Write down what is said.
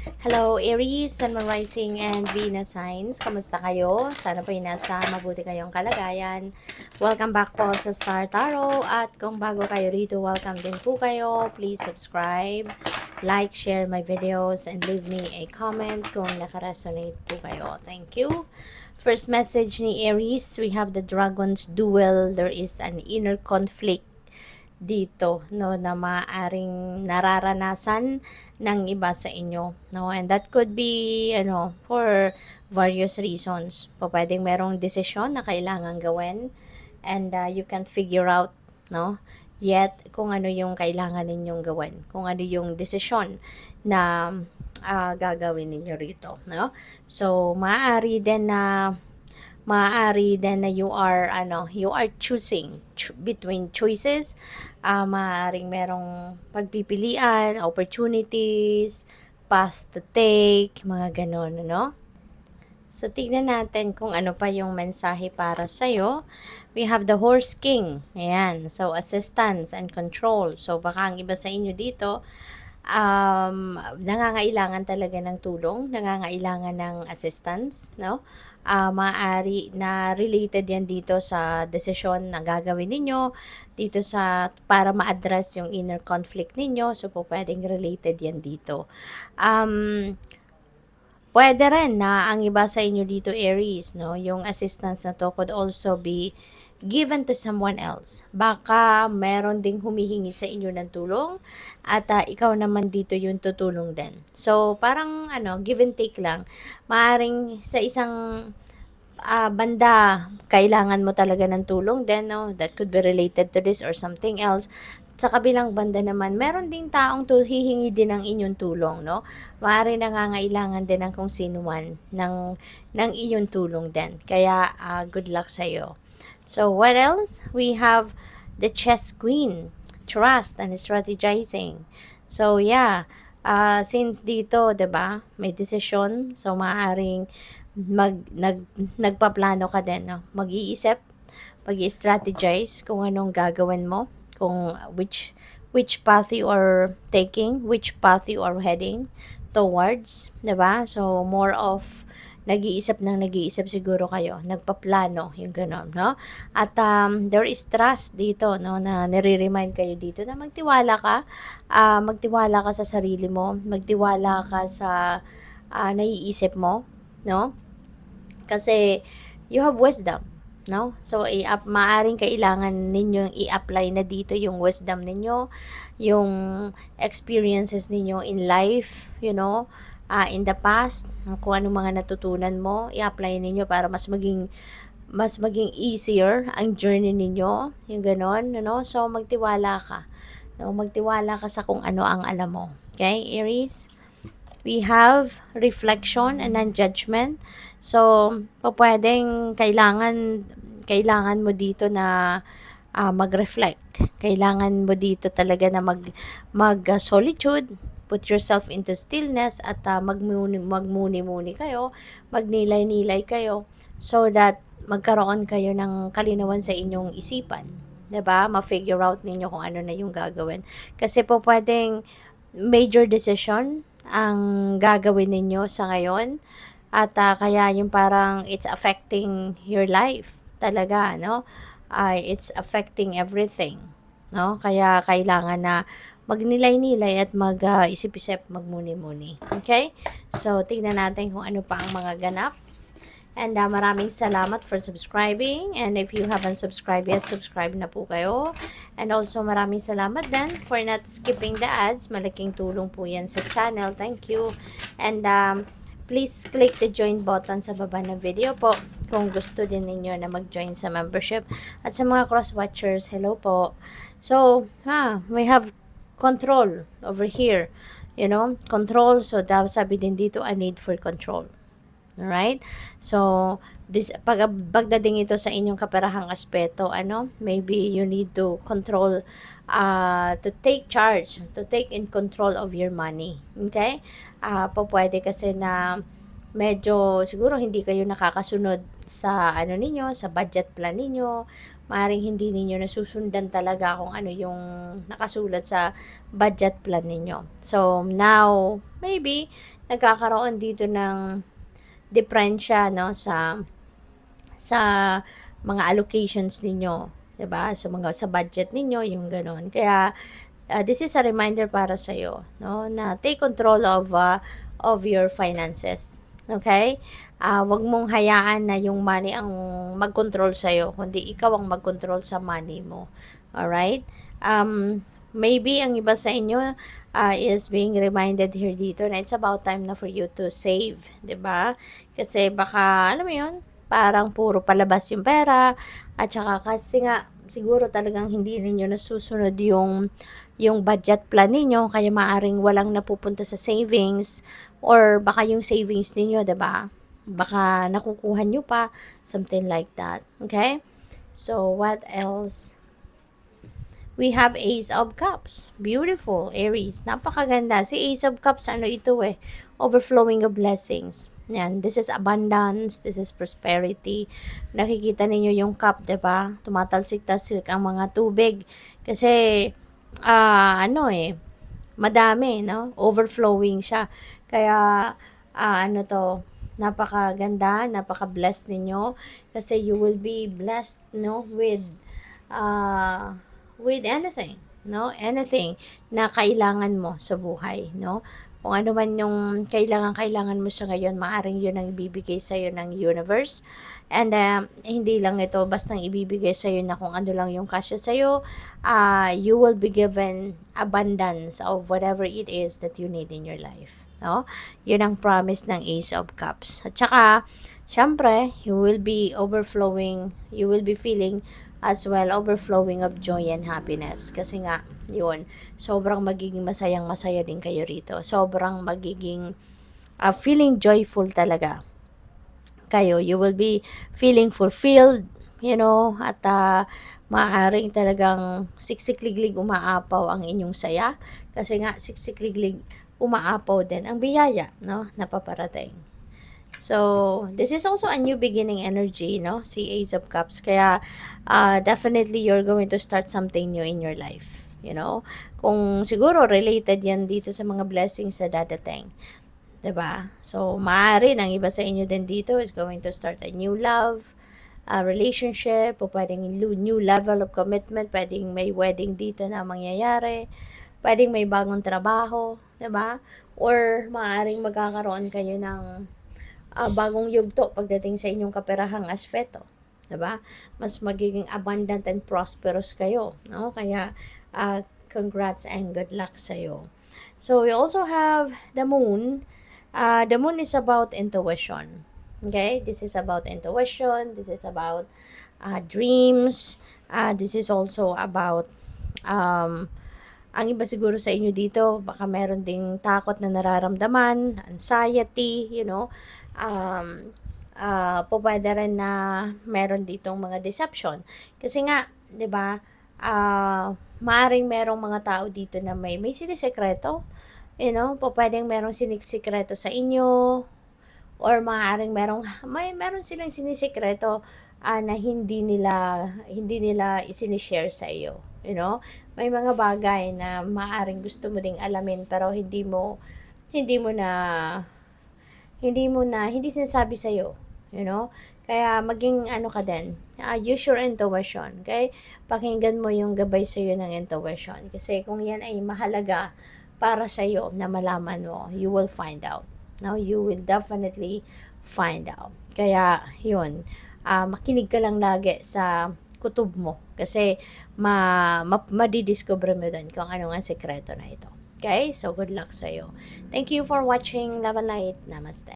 Hello Aries, Sun, Moon Rising, and Venus signs. Kamusta kayo? Sana po nasa mabuti kayong kalagayan. Welcome back po sa Star Tarot. At kung bago kayo rito, welcome din po kayo. Please subscribe, like, share my videos, and leave me a comment kung nakaresonate po kayo. Thank you. First message ni Aries, we have the Dragon's Duel. There is an inner conflict dito, no, na maaring nararanasan ng iba sa inyo, no, and that could be for various reasons. Pwedeng merong desisyon na kailangan gawin and you can't figure out, no, yet kung ano yung kailangan ninyong gawin, kung ano yung desisyon na gagawin ninyo rito, no. So maaari din na you are choosing between choices. Maaaring merong pagpipilian, opportunities, path to take, mga ganon, no? So, tignan natin kung ano pa yung mensahe para sa'yo. We have the Horse King. Ayan. So, assistance and control. So, baka ang iba sa inyo dito, nangangailangan talaga ng tulong, nangangailangan ng assistance, no? Maaari na related yan dito sa desisyon na gagawin ninyo, dito sa para ma-address yung inner conflict ninyo. So, po pwedeng related yan dito. Pwede rin na ang iba sa inyo dito, Aries, no? Yung assistance na to could also be given to someone else. Baka meron ding humihingi sa inyo ng tulong at ikaw naman dito yung tutulong din. So, parang give and take lang. Maaring sa isang banda, kailangan mo talaga ng tulong din, no? That could be related to this or something else. Sa kabilang banda naman, meron ding taong hihingi din ng inyong tulong, no? Maaari nangangailangan din ng kung sino man ng inyong tulong din. Kaya, good luck sa iyo. So, what else? We have the Chess Queen, trust and strategizing. So, yeah, since dito, 'di ba, may decision, so maaaring nagpaplano ka din, no? Mag-iisip, mag-strategize kung anong gagawin mo, kung which path you are taking, which path you are heading towards, 'di ba? So, more of nag-iisip siguro kayo, nagpaplano, yung gano'n, no? At there is trust dito, no, na nire-remind kayo dito na magtiwala ka sa sarili mo, magtiwala ka sa naiisip mo, no? Kasi you have wisdom, no? So, maaring kailangan ninyong i-apply na dito yung wisdom ninyo, yung experiences ninyo in life, in the past, kung anong mga natutunan mo, i-apply ninyo para mas maging easier ang journey ninyo, yung ganon, So, magtiwala ka. No? Magtiwala ka sa kung ano ang alam mo. Okay, Aries? We have reflection and non-judgment. So, pwedeng kailangan mo dito na mag-reflect. Kailangan mo dito talaga na mag-solitude, put yourself into stillness at magmuni-muni kayo, magnilay-nilay kayo so that magkaroon kayo ng kalinawan sa inyong isipan. 'Di ba? Ma-figure out ninyo kung ano na yung gagawin. Kasi po pwedeng major decision ang gagawin ninyo sa ngayon at kaya yung parang it's affecting your life talaga, no? It's affecting everything, no? Kaya kailangan na magnilay-nilay at mag-isip-isip, magmuni-muni. Okay? So, tingnan natin kung ano pa ang mga ganap. And maraming salamat for subscribing. And if you haven't subscribed yet, subscribe na po kayo. And also, maraming salamat din for not skipping the ads. Malaking tulong po yan sa channel. Thank you. And please click the join button sa baba ng video po kung gusto din ninyo na mag-join sa membership. At sa mga cross-watchers, hello po. So, we have control over here. Control. So, sabi din dito, a need for control. Alright? So, pagdating ito sa inyong kaparahang aspeto, maybe you need to control, to take in control of your money. Okay? Pwede kasi na medyo siguro hindi kayo nakakasunod sa ano ninyo, sa budget plan ninyo. Maaaring hindi ninyo nasusundan talaga kung ano yung nakasulat sa budget plan ninyo. So, now, maybe, nagkakaroon dito ng diferensya, no, sa mga allocations ninyo, 'di ba? Sa budget ninyo, yung gano'n. Kaya this is a reminder para sa iyo, no, na take control of your finances. Okay? 'Wag mong hayaan na yung money ang mag-control sa iyo, kundi ikaw ang mag-control sa money mo. All right? Maybe ang iba sa inyo is being reminded here dito na it's about time na for you to save, 'di ba? Kasi baka alam mo 'yun, parang puro palabas yung pera at saka kasi nga siguro talagang hindi ninyo nasusunod yung budget plan ninyo kaya maaring walang napupunta sa savings or baka yung savings ninyo, 'di ba? Baka nakukuha nyo pa, something like that. Okay? So, what else? We have Ace of Cups. Beautiful, Aries. Napakaganda. Si Ace of Cups, ano ito eh? Overflowing of blessings. Yan. This is abundance. This is prosperity. Nakikita ninyo yung cup, diba? Tumatalsik-talsik ang mga tubig. Kasi, ano eh, madami, no? Overflowing siya. Kaya, ano to, napakaganda, napaka-blessed ninyo. Kasi you will be blessed, no? With anything, no? Anything na kailangan mo sa buhay, no? Kung ano man yung kailangan mo sa ngayon, maaring yun ang ibibigay sa'yo ng universe. And hindi lang ito bastang ibibigay sa'yo na kung ano lang yung kasya sa'yo. You will be given abundance of whatever it is that you need in your life. No? Yun ang promise ng Ace of Cups. At saka, syempre, you will be feeling as well overflowing of joy and happiness. Kasi nga, yun, sobrang magiging masayang-masaya din kayo rito. Sobrang magiging feeling joyful talaga kayo. You will be feeling fulfilled, at maaaring talagang siksikliglig umaapaw ang inyong saya. Kasi nga, siksikliglig umaapaw din ang biyaya, no, na paparating. So, this is also a new beginning energy, no? Si Ace of Cups. Kaya, definitely you're going to start something new in your life. Kung siguro related yan dito sa mga blessings sa dadating. 'Di ba? So, maaari ng iba sa inyo din dito is going to start a new love, relationship, o pwedeng new level of commitment, pwedeng may wedding dito na mangyayari, pwedeng may bagong trabaho, 'di ba? Or maaaring magkakaroon kayo ng bagong yugto pagdating sa inyong kaperahang aspeto, 'di ba? Mas magiging abundant and prosperous kayo, no? Kaya congrats and good luck sa iyo. So we also have the moon. The moon is about intuition. Okay? This is about intuition. This is about dreams. This is also about ang iba siguro sa inyo dito, baka meron ding takot na nararamdaman, anxiety, pwede rin na meron ditong mga deception. Kasi nga, 'di ba? Maaring merong mga tao dito na may sinisekreto, pwedeng merong sinisikreto sa inyo, or maaaring meron silang sinisikreto na hindi nila isinishare sa iyo, May mga bagay na maaaring gusto mo ding alamin pero hindi sinasabi sa iyo, Kaya maging ka din, use your intuition, okay? Pakinggan mo yung gabay sa iyo ng intuition kasi kung yan ay mahalaga para sa iyo na malaman mo, you will find out. Now, you will definitely find out. Kaya, yun, makinig ka lang lagi sa kutob mo kasi madidiscover mo doon kung ano nga sekreto na ito. Okay? So, good luck sa iyo. Thank you for watching. Love and light. Namaste.